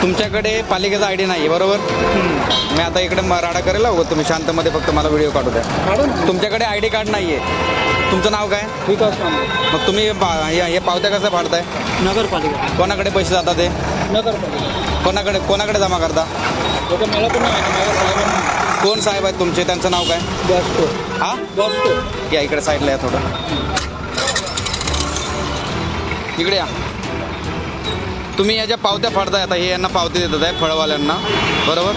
तुमच्याकडे पालिकेचा आयडी नाही आहे बरोबर? मी आता इकडे राडा करेल हो, तुम्ही शांतमध्ये फक्त मला व्हिडिओ काढू द्या. तुमच्याकडे आयडी कार्ड नाही आहे. तुमचं नाव काय? विकास कांबळे. मग तुम्ही हे पावत्या कसं फाडताय? नगरपालिका. कोणाकडे पैसे जातात ते? नगरपालिका. कोणाकडे जमा करता? मला पण नाही माहिती. कोण साहेब आहेत तुमचे? त्यांचं नाव काय? बॉस्को. हां बॉस्को. या इकडे साईडला या थोडं. इकडे या. तुम्ही या ज्या पावत्या फाडताय आता हे यांना पावती देतात आहे फळवाल्यांना बरोबर?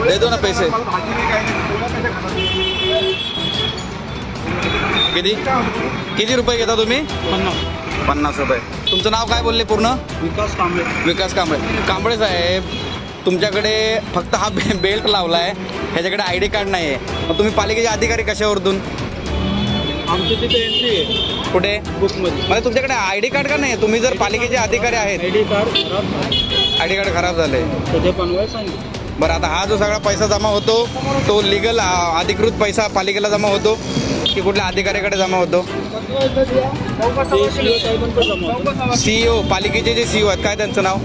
देतो ना पैसे. किती रुपये घेता तुम्ही? 50 रुपये. तुमचं नाव काय बोलले पूर्ण? विकास कांबळे. विकास कांबळे. कांबळे साहेब तुमच्याकडे फक्त हा बेल्ट लावला आहे, ह्याच्याकडे आय डी कार्ड नाही आहे. मग तुम्ही पालिकेचे अधिकारी कशावरतून? आमची तिथे एंट्री आहे. कुठे? बुकमध्ये. म्हणजे तुमच्याकडे आय डी कार्ड का नाही? तुम्ही जर पालिकेचे अधिकारी आहेत. आय डी कार्ड खराब झालं. आय डी कार्ड खराब झाले. त्याचे बनवायला सांगितलं. बरं आता हा जो सगळा पैसा जमा होतो तो लिगल अधिकृत पैसा पालिकेला जमा होतो की कुठल्या अधिकाऱ्याकडे जमा होतो? CEO पालिकेचे जे CEO आहेत काय त्यांचं नाव?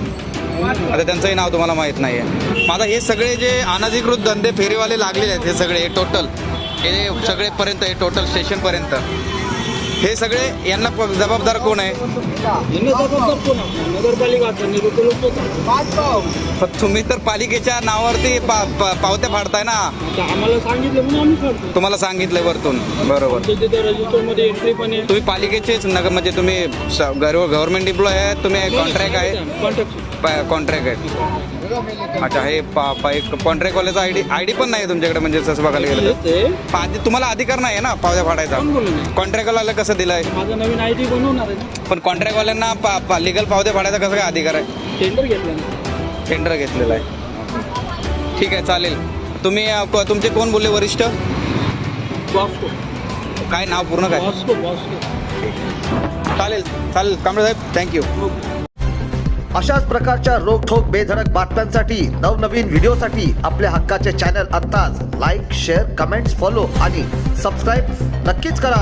आता त्यांचंही नाव तुम्हाला माहीत नाही आहे. माझा हे सगळे जे अनधिकृत धंदे फेरीवाले लागलेले आहेत हे सगळे टोटल हे सगळेपर्यंत हे टोटल स्टेशनपर्यंत हे सगळे यांना जबाबदार कोण आहे? तुम्ही तर पालिकेच्या नावावरती पावत्या फाडताय ना. आम्हाला सांगितलं म्हणून आम्ही फाडतो. तुम्हाला सांगितलंय वरतून बरोबर. रजिस्टरमध्ये एंट्री पण आहे. तुम्ही पालिकेचेच म्हणजे तुम्ही गव्हर्नमेंट एम्प्लॉय आहेत? तुम्ही कॉन्ट्रॅक्ट आहे? कॉन्ट्रॅक्ट आहे. अच्छा हे कॉन्ट्रॅक्टवाल्याचा आयडी पण नाही तुमच्याकडे म्हणजे तसं बघायला गेलं तर तुम्हाला अधिकार नाही आहे ना पावत्या फाडायचा. कॉन्ट्रॅक्टवाल्याला कसं दिलाय? माझा नवीन आयडी बनवणार आहे. पण कॉन्ट्रॅक्टवाल्यांना लिगल पावत्या फाडायचा कसं काय अधिकार आहे? टेंडर घेतलं. टेंडर घेतलेला आहे. ठीक आहे चालेल. तुम्ही तुमचे कोण बोलले वरिष्ठ? बॉस्को. काय नाव पूर्ण काय? बॉस्को. चालेल कांबळे साहेब थँक्यू. अशाच प्रकारच्या रोखठोक बेधडक बातम्यांसाठी नवनवीन व्हिडिओसाठी आपल्या हक्काचे चॅनल आत्ताच लाईक शेअर कमेंट्स फॉलो आणि सबस्क्राईब नक्कीच करा.